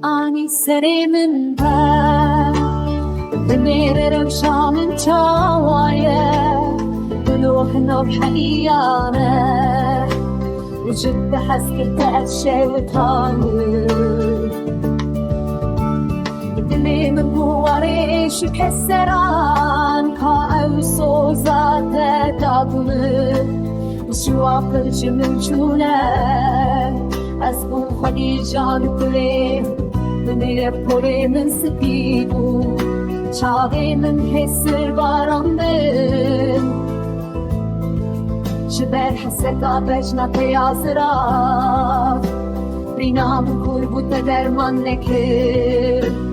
Ani serimin ben بنير شام توايا بلوح نور حقيانة وجد حسكت أشي وطاني دلي من بواريش كسران كاو صوزات تابل وشو عقلش من جولة أسبون خدي جان كلي بنير بوري من سبيبو Çağımın kesir barandır Şiber haseta beşna teyazıra Binam kurbut derman nekir